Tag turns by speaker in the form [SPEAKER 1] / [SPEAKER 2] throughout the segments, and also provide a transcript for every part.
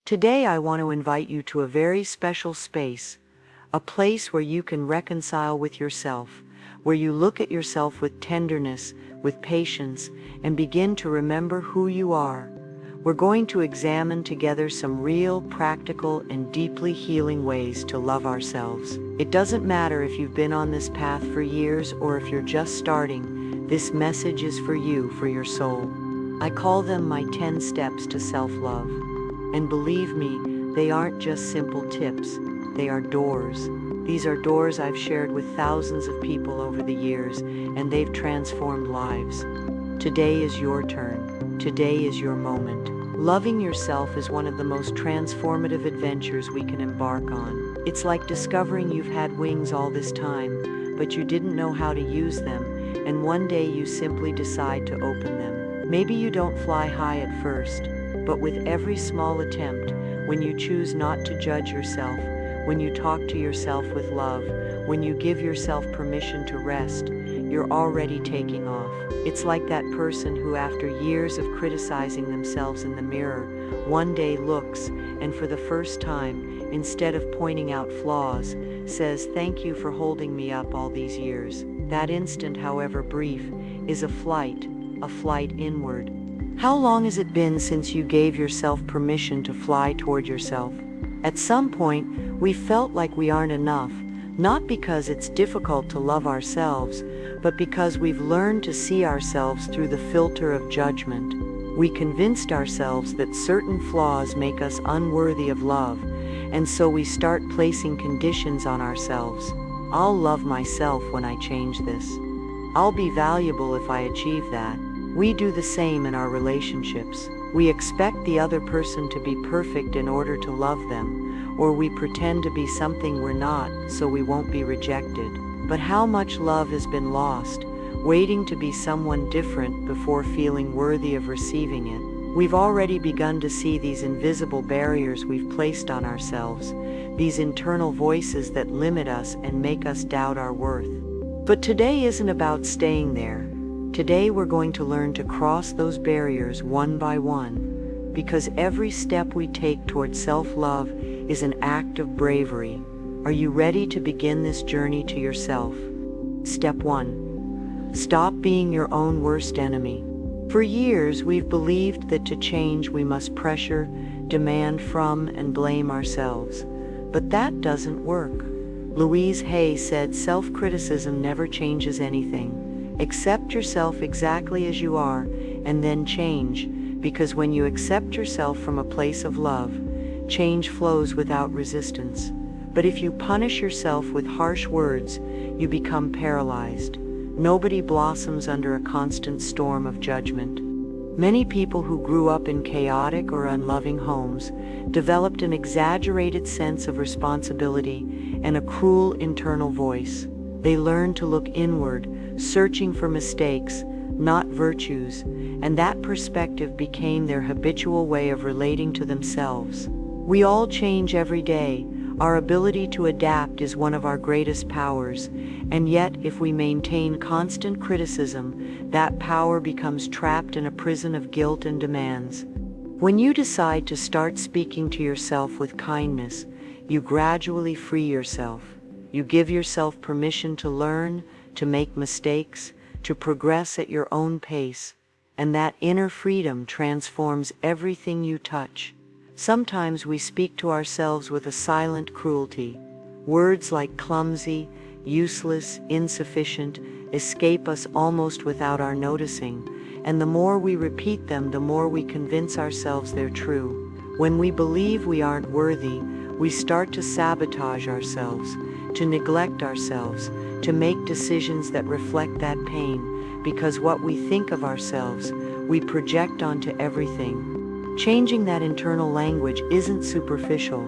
[SPEAKER 1] Today I want to invite you to a very special space, a place where you can reconcile with yourself, where you look at yourself with tenderness, with patience, and begin to remember who you are. We're going to examine together some real, practical, and deeply healing ways to love ourselves. It doesn't matter if you've been on this path for years or if you're just starting, this message is for you, for your soul. I call them my 10 steps to self-love. And believe me, they aren't just simple tips, they are doors. These are doors I've shared with thousands of people over the years, and they've transformed lives. Today is your turn. Today is your moment. Loving yourself is one of the most transformative adventures we can embark on. It's like discovering you've had wings all this time, but you didn't know how to use them, and one day you simply decide to open them. Maybe you don't fly high at first, but with every small attempt, when you choose not to judge yourself, when you talk to yourself with love, when you give yourself permission to rest, you're already taking off. It's like that person who, after years of criticizing themselves in the mirror, one day looks and for the first time, instead of pointing out flaws, says, "Thank you for holding me up all these years." That instant, however brief, is a flight inward. How long has it been since you gave yourself permission to fly toward yourself? At some point, we felt like we aren't enough, not because it's difficult to love ourselves, but because we've learned to see ourselves through the filter of judgment. We convinced ourselves that certain flaws make us unworthy of love, and so we start placing conditions on ourselves. I'll love myself when I change this. I'll be valuable if I achieve that. We do the same in our relationships. We expect the other person to be perfect in order to love them, or we pretend to be something we're not so we won't be rejected. But how much love has been lost, waiting to be someone different before feeling worthy of receiving it? We've already begun to see these invisible barriers we've placed on ourselves, these internal voices that limit us and make us doubt our worth. But today isn't about staying there. Today we're going to learn to cross those barriers one by one, because every step we take towards self-love is an act of bravery. Are you ready to begin this journey to yourself? Step 1. Stop being your own worst enemy. For years we've believed that to change we must pressure, demand from, and blame ourselves. But that doesn't work. Louise Hay said self-criticism never changes anything. Accept yourself exactly as you are, and then change, because when you accept yourself from a place of love, change flows without resistance. But if you punish yourself with harsh words, you become paralyzed. Nobody blossoms under a constant storm of judgment. Many people who grew up in chaotic or unloving homes developed an exaggerated sense of responsibility and a cruel internal voice. They learned to look inward, searching for mistakes, not virtues, and that perspective became their habitual way of relating to themselves. We all change every day. Our ability to adapt is one of our greatest powers, and yet if we maintain constant criticism, that power becomes trapped in a prison of guilt and demands. When you decide to start speaking to yourself with kindness, you gradually free yourself. You give yourself permission to learn, to make mistakes, to progress at your own pace, and that inner freedom transforms everything you touch. Sometimes we speak to ourselves with a silent cruelty. Words like clumsy, useless, insufficient escape us almost without our noticing, and the more we repeat them, the more we convince ourselves they're true. When we believe we aren't worthy, we start to sabotage ourselves, to neglect ourselves, to make decisions that reflect that pain, because what we think of ourselves, we project onto everything. Changing that internal language isn't superficial.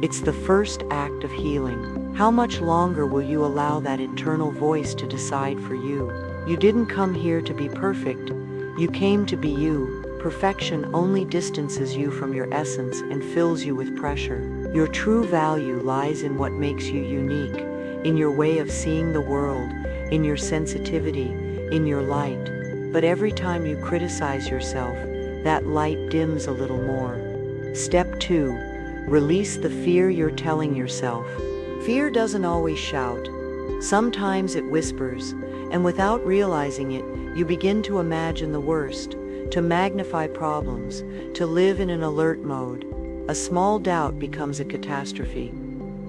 [SPEAKER 1] It's the first act of healing. How much longer will you allow that internal voice to decide for you? You didn't come here to be perfect. You came to be you. Perfection only distances you from your essence and fills you with pressure. Your true value lies in what makes you unique, in your way of seeing the world, in your sensitivity, in your light. But every time you criticize yourself, that light dims a little more. Step 2. Release the fear you're telling yourself. Fear doesn't always shout. Sometimes it whispers, and without realizing it, you begin to imagine the worst, to magnify problems, to live in an alert mode. A small doubt becomes a catastrophe.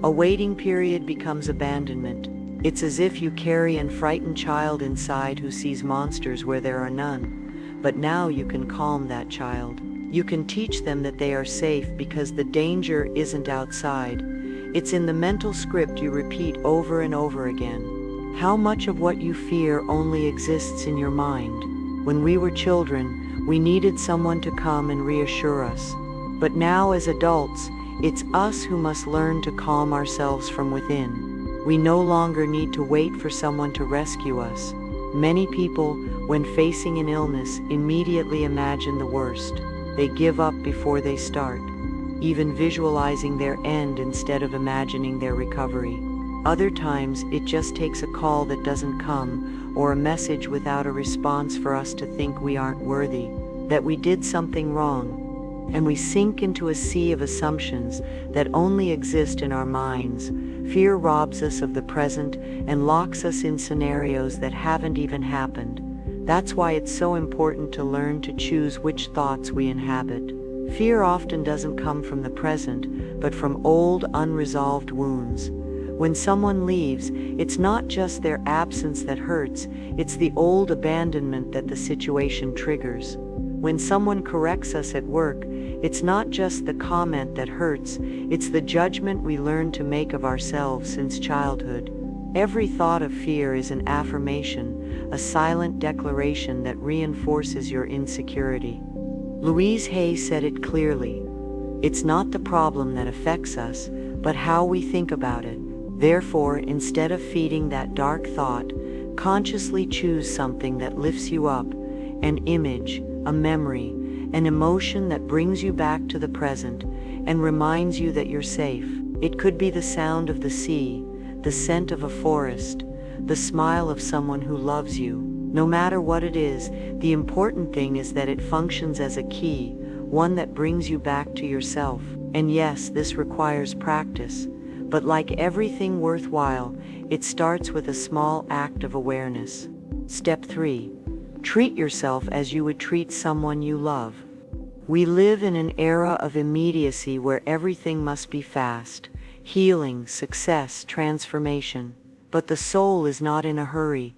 [SPEAKER 1] A waiting period becomes abandonment. It's as if you carry a frightened child inside who sees monsters where there are none. But now you can calm that child. You can teach them that they are safe because the danger isn't outside. It's in the mental script you repeat over and over again. How much of what you fear only exists in your mind? When we were children, we needed someone to come and reassure us. But now as adults, it's us who must learn to calm ourselves from within. We no longer need to wait for someone to rescue us. Many people, when facing an illness, immediately imagine the worst. They give up before they start, even visualizing their end instead of imagining their recovery. Other times, it just takes a call that doesn't come, or a message without a response for us to think we aren't worthy, that we did something wrong. And we sink into a sea of assumptions that only exist in our minds. Fear robs us of the present and locks us in scenarios that haven't even happened. That's why it's so important to learn to choose which thoughts we inhabit. Fear often doesn't come from the present, but from old, unresolved wounds. When someone leaves, it's not just their absence that hurts, it's the old abandonment that the situation triggers. When someone corrects us at work, it's not just the comment that hurts, it's the judgment we learn to make of ourselves since childhood. Every thought of fear is an affirmation, a silent declaration that reinforces your insecurity. Louise Hay said it clearly. It's not the problem that affects us, but how we think about it. Therefore, instead of feeding that dark thought, consciously choose something that lifts you up, an image, a memory, an emotion that brings you back to the present and reminds you that you're safe. It could be the sound of the sea, the scent of a forest, the smile of someone who loves you. No matter what it is, the important thing is that it functions as a key, one that brings you back to yourself. And yes, this requires practice, but like everything worthwhile, it starts with a small act of awareness. Step 3. Treat yourself as you would treat someone you love. We live in an era of immediacy where everything must be fast. Healing, success, transformation. But the soul is not in a hurry,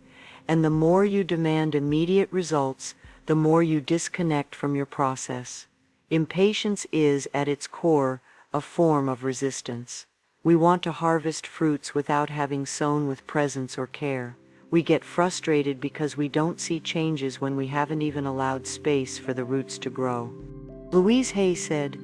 [SPEAKER 1] and the more you demand immediate results, the more you disconnect from your process. Impatience is, at its core, a form of resistance. We want to harvest fruits without having sown with presence or care. We get frustrated because we don't see changes when we haven't even allowed space for the roots to grow. Louise Hay said,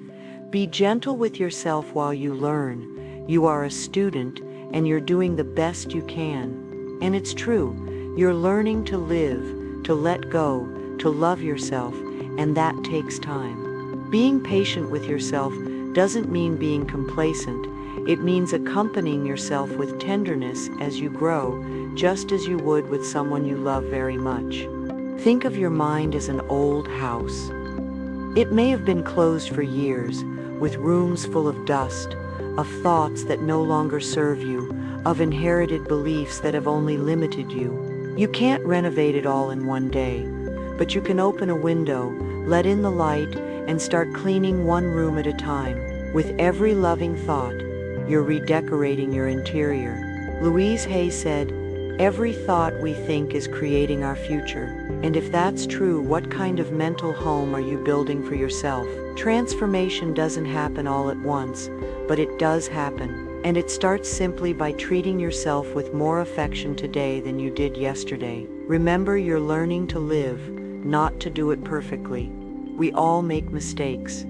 [SPEAKER 1] "Be gentle with yourself while you learn. You are a student, and you're doing the best you can." And it's true. You're learning to live, to let go, to love yourself, and that takes time. Being patient with yourself doesn't mean being complacent. It means accompanying yourself with tenderness as you grow, just as you would with someone you love very much. Think of your mind as an old house. It may have been closed for years, with rooms full of dust, of thoughts that no longer serve you, of inherited beliefs that have only limited you. You can't renovate it all in one day, but you can open a window, let in the light, and start cleaning one room at a time. With every loving thought, you're redecorating your interior. Louise Hay said, "Every thought we think is creating our future." And if that's true, what kind of mental home are you building for yourself? Transformation doesn't happen all at once, but it does happen. And it starts simply by treating yourself with more affection today than you did yesterday. Remember, you're learning to live, not to do it perfectly. We all make mistakes.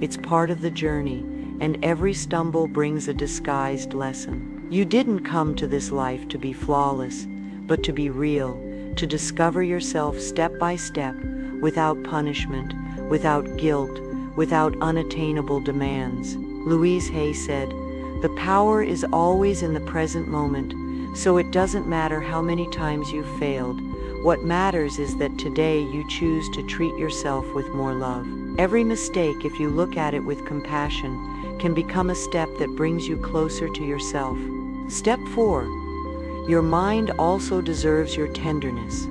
[SPEAKER 1] It's part of the journey, and every stumble brings a disguised lesson. You didn't come to this life to be flawless, but to be real, to discover yourself step by step, without punishment, without guilt, without unattainable demands. Louise Hay said, "The power is always in the present moment, so it doesn't matter how many times you've failed. What matters is that today you choose to treat yourself with more love." Every mistake, if you look at it with compassion, can become a step that brings you closer to yourself. Step 4. Your mind also deserves your tenderness.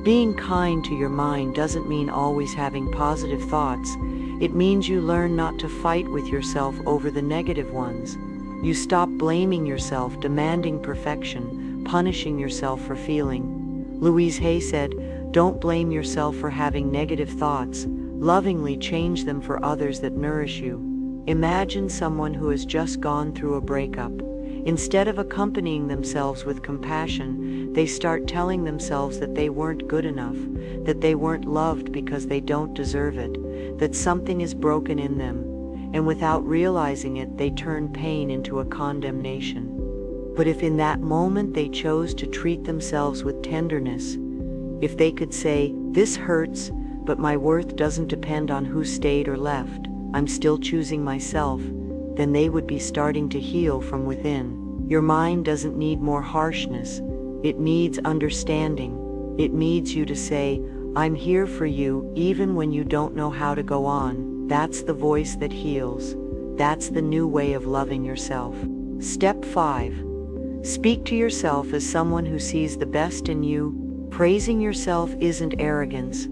[SPEAKER 1] Being kind to your mind doesn't mean always having positive thoughts. It means you learn not to fight with yourself over the negative ones. You stop blaming yourself, demanding perfection, punishing yourself for feeling. Louise Hay said, "Don't blame yourself for having negative thoughts. Lovingly change them for others that nourish you." Imagine someone who has just gone through a breakup. Instead of accompanying themselves with compassion, they start telling themselves that they weren't good enough, that they weren't loved because they don't deserve it, that something is broken in them, and without realizing it, they turn pain into a condemnation. But if in that moment they chose to treat themselves with tenderness, if they could say, "This hurts, but my worth doesn't depend on who stayed or left, I'm still choosing myself," then they would be starting to heal from within. Your mind doesn't need more harshness. It needs understanding. It needs you to say, "I'm here for you," even when you don't know how to go on. That's the voice that heals. That's the new way of loving yourself. Step 5. Speak to yourself as someone who sees the best in you. Praising yourself isn't arrogance.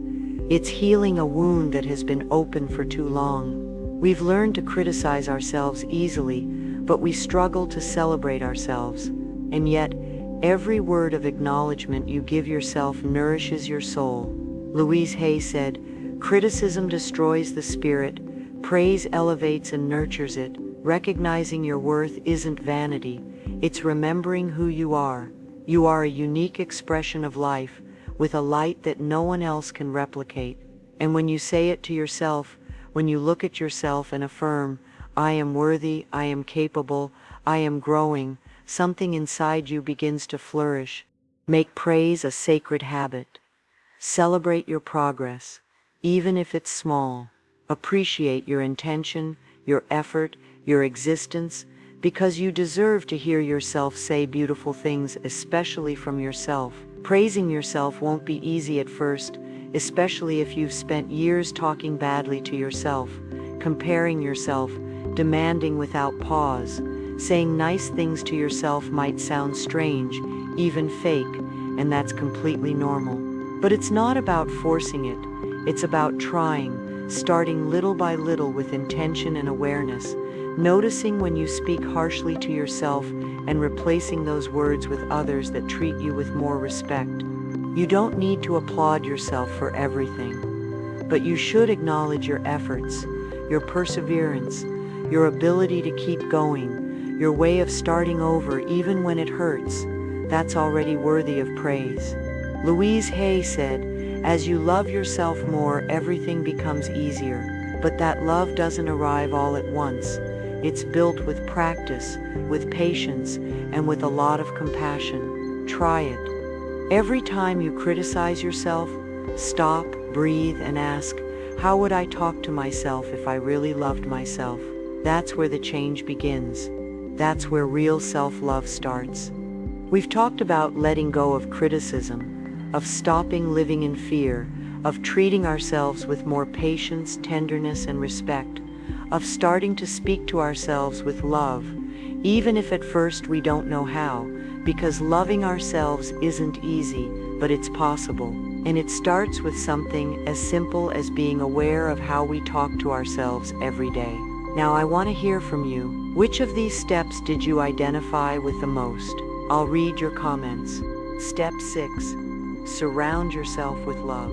[SPEAKER 1] It's healing a wound that has been open for too long. We've learned to criticize ourselves easily, but we struggle to celebrate ourselves. And yet, every word of acknowledgement you give yourself nourishes your soul. Louise Hay said, "Criticism destroys the spirit, praise elevates and nurtures it." Recognizing your worth isn't vanity, it's remembering who you are. You are a unique expression of life, with a light that no one else can replicate. And when you say it to yourself, when you look at yourself and affirm, "I am worthy, I am capable, I am growing," something inside you begins to flourish. Make praise a sacred habit. Celebrate your progress, even if it's small. Appreciate your intention, your effort, your existence, because you deserve to hear yourself say beautiful things, especially from yourself. Praising yourself won't be easy at first, especially if you've spent years talking badly to yourself, comparing yourself, demanding without pause. Saying nice things to yourself might sound strange, even fake, and that's completely normal. But it's not about forcing it. It's about trying, starting little by little with intention and awareness, noticing when you speak harshly to yourself and replacing those words with others that treat you with more respect. You don't need to applaud yourself for everything, but you should acknowledge your efforts, your perseverance, your ability to keep going, your way of starting over even when it hurts. That's already worthy of praise. Louise Hay said, "As you love yourself more, everything becomes easier." But that love doesn't arrive all at once. It's built with practice, with patience, and with a lot of compassion. Try it. Every time you criticize yourself, stop, breathe, and ask, "How would I talk to myself if I really loved myself?" That's where the change begins. That's where real self-love starts. We've talked about letting go of criticism, of stopping living in fear, of treating ourselves with more patience, tenderness, and respect, of starting to speak to ourselves with love, even if at first we don't know how, because loving ourselves isn't easy, but it's possible. And it starts with something as simple as being aware of how we talk to ourselves every day. Now I want to hear from you. Which of these steps did you identify with the most? I'll read your comments. Step 6. Surround yourself with love.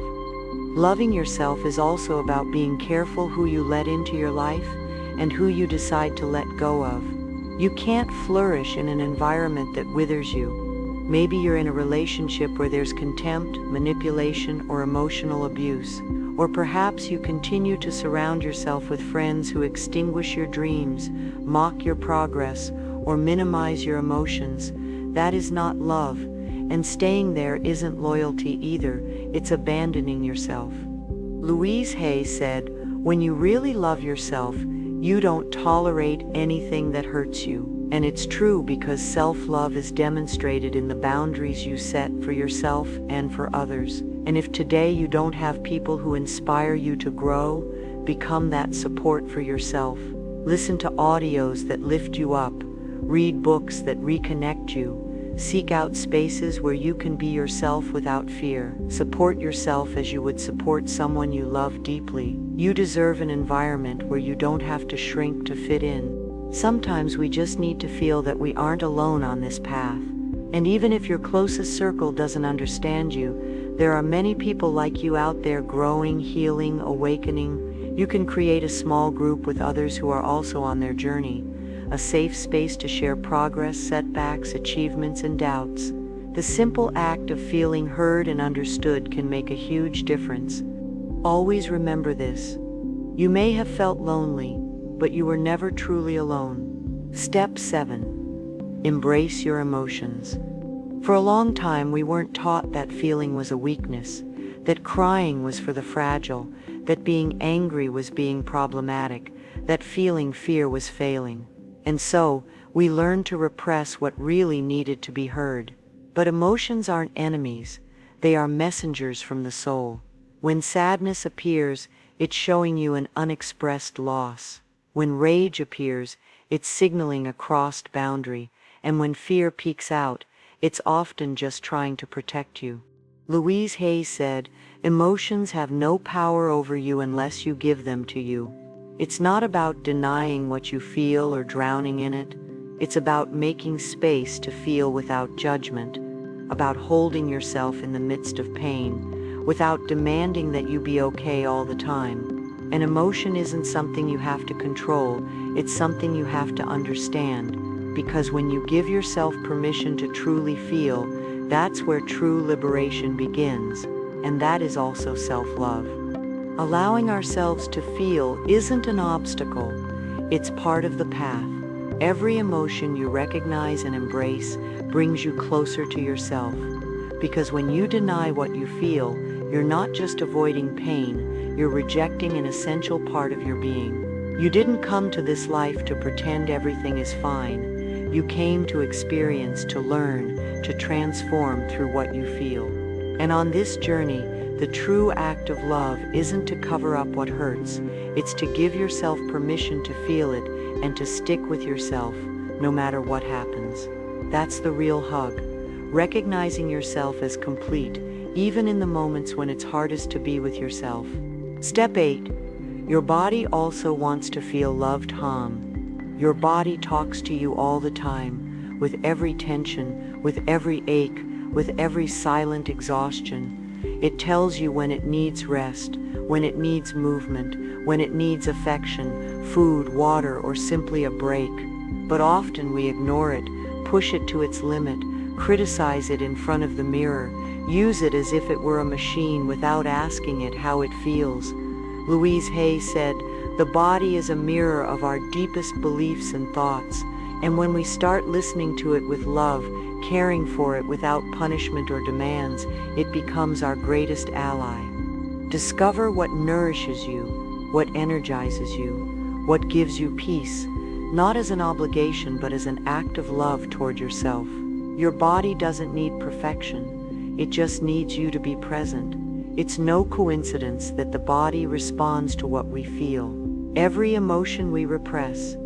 [SPEAKER 1] Loving yourself is also about being careful who you let into your life and who you decide to let go of. You can't flourish in an environment that withers you. Maybe you're in a relationship where there's contempt, manipulation, or emotional abuse. Or perhaps you continue to surround yourself with friends who extinguish your dreams, mock your progress, or minimize your emotions. That is not love, and staying there isn't loyalty either. It's abandoning yourself. Louise Hay said, "When you really love yourself, you don't tolerate anything that hurts you." And it's true, because self-love is demonstrated in the boundaries you set for yourself and for others. And if today you don't have people who inspire you to grow, become that support for yourself. Listen to audios that lift you up. Read books that reconnect you. Seek out spaces where you can be yourself without fear. Support yourself as you would support someone you love deeply. You deserve an environment where you don't have to shrink to fit in. Sometimes we just need to feel that we aren't alone on this path. And even if your closest circle doesn't understand you, there are many people like you out there growing, healing, awakening. You can create a small group with others who are also on their journey. A safe space to share progress, setbacks, achievements, and doubts. The simple act of feeling heard and understood can make a huge difference. Always remember this. You may have felt lonely, but you were never truly alone. Step 7. Embrace your emotions. For a long time, we weren't taught that feeling was a weakness, that crying was for the fragile, that being angry was being problematic, that feeling fear was failing. And so, we learned to repress what really needed to be heard. But emotions aren't enemies, they are messengers from the soul. When sadness appears, it's showing you an unexpressed loss. When rage appears, it's signaling a crossed boundary. And when fear peeks out, it's often just trying to protect you. Louise Hay said, "Emotions have no power over you unless you give them to you." It's not about denying what you feel or drowning in it. It's about making space to feel without judgment, about holding yourself in the midst of pain, without demanding that you be okay all the time. An emotion isn't something you have to control, it's something you have to understand, because when you give yourself permission to truly feel, that's where true liberation begins, and that is also self-love. Allowing ourselves to feel isn't an obstacle, it's part of the path. Every emotion you recognize and embrace brings you closer to yourself. Because when you deny what you feel, you're not just avoiding pain, you're rejecting an essential part of your being. You didn't come to this life to pretend everything is fine. You came to experience, to learn, to transform through what you feel. And on this journey, the true act of love isn't to cover up what hurts, it's to give yourself permission to feel it and to stick with yourself, no matter what happens. That's the real hug, recognizing yourself as complete, even in the moments when it's hardest to be with yourself. Step 8. Your body also wants to feel loved. Your body talks to you all the time, with every tension, with every ache, with every silent exhaustion. It tells you when it needs rest, when it needs movement, when it needs affection, food, water, or simply a break. But often we ignore it, push it to its limit, criticize it in front of the mirror, use it as if it were a machine without asking it how it feels. Louise Hay said, "The body is a mirror of our deepest beliefs and thoughts, and when we start listening to it with love, caring for it without punishment or demands, it becomes our greatest ally." Discover what nourishes you, what energizes you, what gives you peace, not as an obligation but as an act of love toward yourself. Your body doesn't need perfection, it just needs you to be present. It's no coincidence that the body responds to what we feel. Every emotion we repress,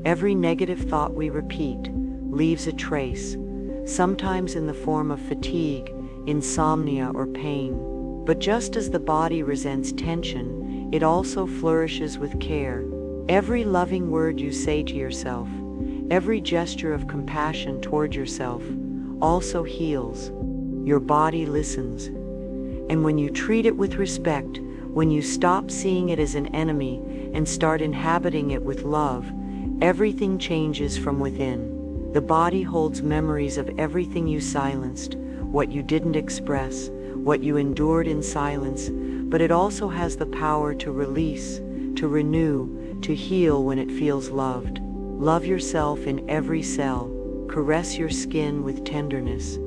[SPEAKER 1] every negative thought we repeat, leaves a trace, sometimes in the form of fatigue, insomnia, or pain. But just as the body resents tension, it also flourishes with care. Every loving word you say to yourself, every gesture of compassion toward yourself, also heals. Your body listens. And when you treat it with respect, when you stop seeing it as an enemy and start inhabiting it with love, everything changes from within. The body holds memories of everything you silenced, what you didn't express, what you endured in silence, but it also has the power to release, to renew, to heal when it feels loved. Love yourself in every cell. Caress your skin with tenderness.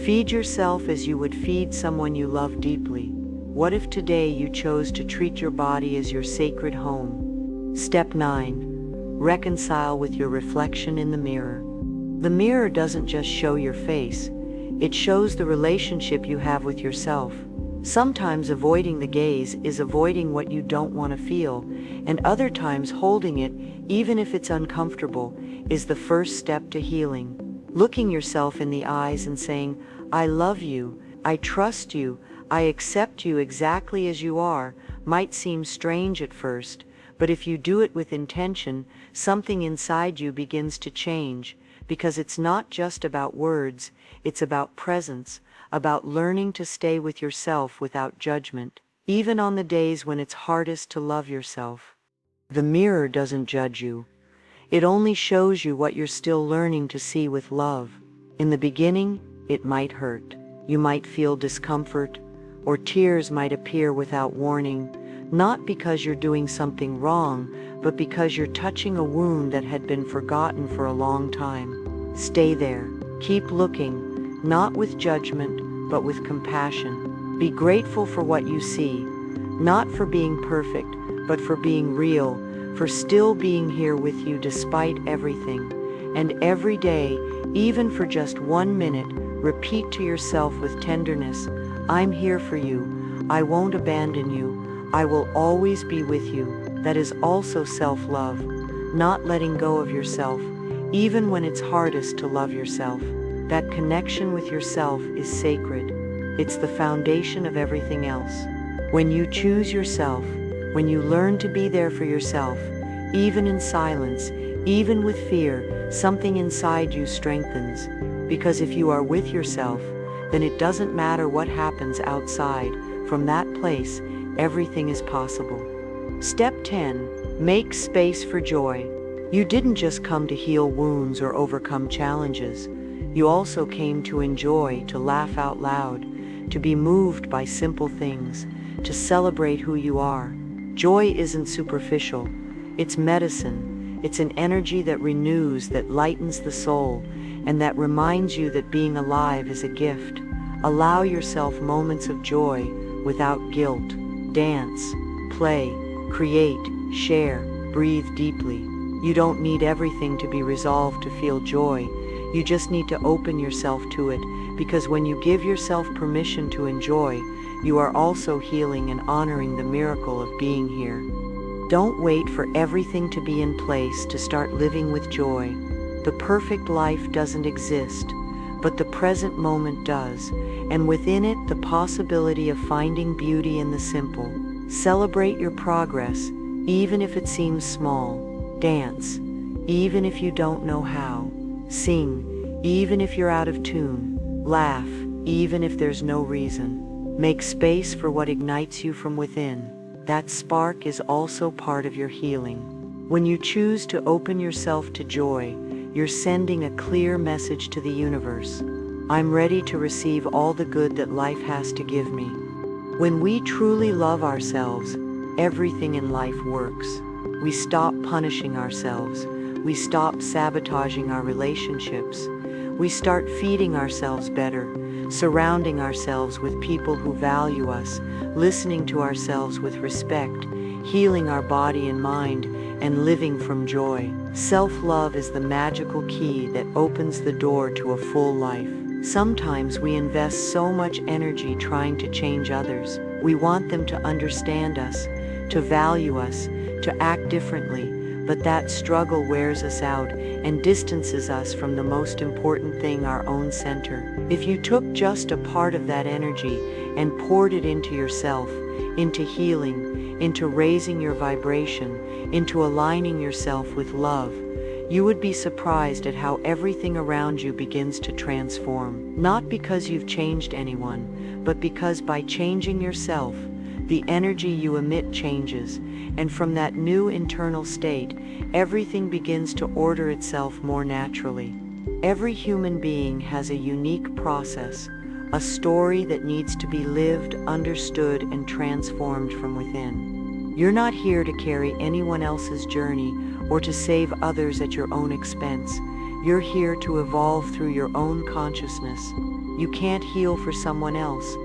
[SPEAKER 1] Feed yourself as you would feed someone you love deeply. What if today you chose to treat your body as your sacred home? Step 9. Reconcile with your reflection in the mirror. The mirror doesn't just show your face, it shows the relationship you have with yourself. Sometimes avoiding the gaze is avoiding what you don't want to feel, and other times holding it, even if it's uncomfortable, is the first step to healing. Looking yourself in the eyes and saying, "I love you, I trust you, I accept you exactly as you are," might seem strange at first, but if you do it with intention, something inside you begins to change, because it's not just about words, it's about presence, about learning to stay with yourself without judgment, even on the days when it's hardest to love yourself. The mirror doesn't judge you. It only shows you what you're still learning to see with love. In the beginning, it might hurt. You might feel discomfort, or tears might appear without warning, not because you're doing something wrong, but because you're touching a wound that had been forgotten for a long time. Stay there. Keep looking. Not with judgment, but with compassion. Be grateful for what you see, not for being perfect, but for being real, for still being here with you despite everything. And every day, even for just 1 minute, repeat to yourself with tenderness, "I'm here for you. I won't abandon you. I will always be with you." That is also self-love, not letting go of yourself, even when it's hardest to love yourself. That connection with yourself is sacred. It's the foundation of everything else. When you choose yourself, when you learn to be there for yourself, even in silence, even with fear, something inside you strengthens. Because if you are with yourself, then it doesn't matter what happens outside. From that place, everything is possible. Step 10. Make space for joy. You didn't just come to heal wounds or overcome challenges. You also came to enjoy, to laugh out loud, to be moved by simple things, to celebrate who you are. Joy isn't superficial. It's medicine. It's an energy that renews, that lightens the soul, and that reminds you that being alive is a gift. Allow yourself moments of joy without guilt. Dance, play, create, share, breathe deeply. You don't need everything to be resolved to feel joy. You just need to open yourself to it, because when you give yourself permission to enjoy, you are also healing and honoring the miracle of being here. Don't wait for everything to be in place to start living with joy. The perfect life doesn't exist, but the present moment does, and within it the possibility of finding beauty in the simple. Celebrate your progress, even if it seems small. Dance, even if you don't know how. Sing, even if you're out of tune. Laugh, even if there's no reason. Make space for what ignites you from within. That spark is also part of your healing. When you choose to open yourself to joy, you're sending a clear message to the universe. I'm ready to receive all the good that life has to give me. When we truly love ourselves, everything in life works. We stop punishing ourselves. We stop sabotaging our relationships. We start feeding ourselves better, surrounding ourselves with people who value us, listening to ourselves with respect, healing our body and mind, and living from joy. Self-love is the magical key that opens the door to a full life. Sometimes we invest so much energy trying to change others. We want them to understand us, to value us, to act differently, but that struggle wears us out and distances us from the most important thing, our own center. If you took just a part of that energy and poured it into yourself, into healing, into raising your vibration, into aligning yourself with love, you would be surprised at how everything around you begins to transform. Not because you've changed anyone, but because by changing yourself, the energy you emit changes, and from that new internal state, everything begins to order itself more naturally. Every human being has a unique process, a story that needs to be lived, understood, and transformed from within. You're not here to carry anyone else's journey or to save others at your own expense. You're here to evolve through your own consciousness. You can't heal for someone else,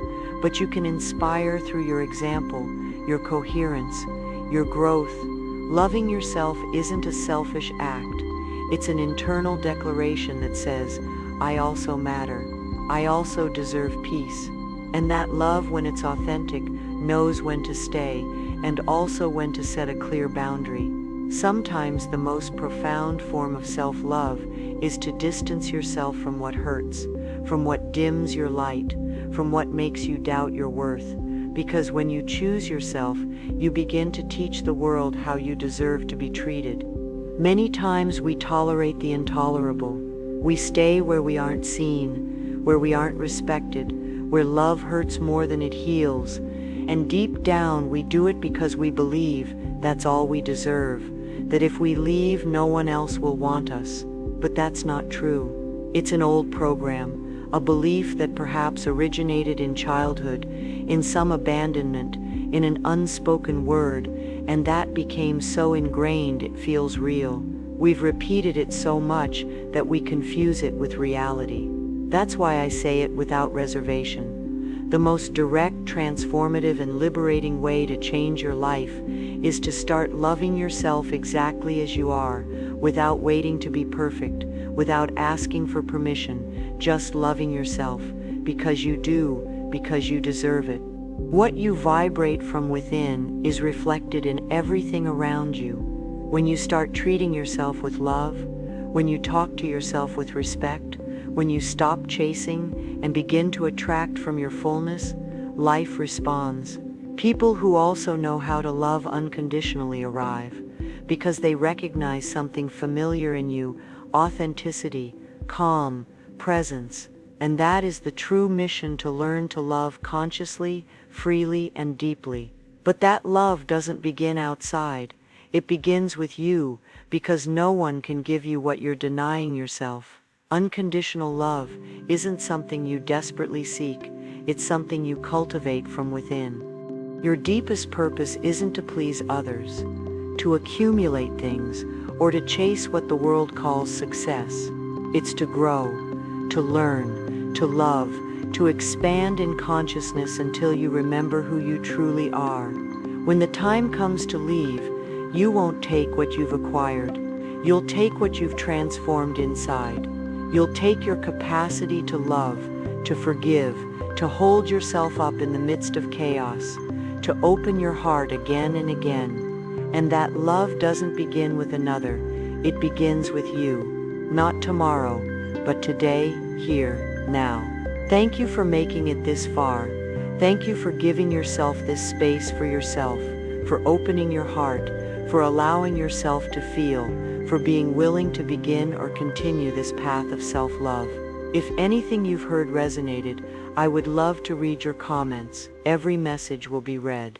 [SPEAKER 1] but you can inspire through your example, your coherence, your growth. Loving yourself isn't a selfish act. It's an internal declaration that says, I also matter. I also deserve peace. And that love, when it's authentic, knows when to stay and also when to set a clear boundary. Sometimes the most profound form of self-love is to distance yourself from what hurts, from what dims your light, from what makes you doubt your worth. Because when you choose yourself, you begin to teach the world how you deserve to be treated. Many times we tolerate the intolerable. We stay where we aren't seen, where we aren't respected, where love hurts more than it heals. And deep down we do it because we believe that's all we deserve, that if we leave, no one else will want us. But that's not true. It's an old program, a belief that perhaps originated in childhood, in some abandonment, in an unspoken word, and that became so ingrained it feels real. We've repeated it so much that we confuse it with reality. That's why I say it without reservation. The most direct, transformative, and liberating way to change your life is to start loving yourself exactly as you are, without waiting to be perfect, without asking for permission, just loving yourself, because you do, because you deserve it. What you vibrate from within is reflected in everything around you. When you start treating yourself with love, when you talk to yourself with respect, when you stop chasing and begin to attract from your fullness, life responds. People who also know how to love unconditionally arrive, because they recognize something familiar in you: authenticity, calm, presence. And that is the true mission: to learn to love consciously, freely, and deeply. But that love doesn't begin outside. It begins with you, because no one can give you what you're denying yourself. Unconditional love isn't something you desperately seek, it's something you cultivate from within. Your deepest purpose isn't to please others, to accumulate things, or to chase what the world calls success. It's to grow, to learn, to love, to expand in consciousness until you remember who you truly are. When the time comes to leave, you won't take what you've acquired. You'll take what you've transformed inside. You'll take your capacity to love, to forgive, to hold yourself up in the midst of chaos, to open your heart again and again. And that love doesn't begin with another, it begins with you. Not tomorrow, but today, here, now. Thank you for making it this far. Thank you for giving yourself this space for yourself, for opening your heart, for allowing yourself to feel, for being willing to begin or continue this path of self-love. If anything you've heard resonated, I would love to read your comments. Every message will be read.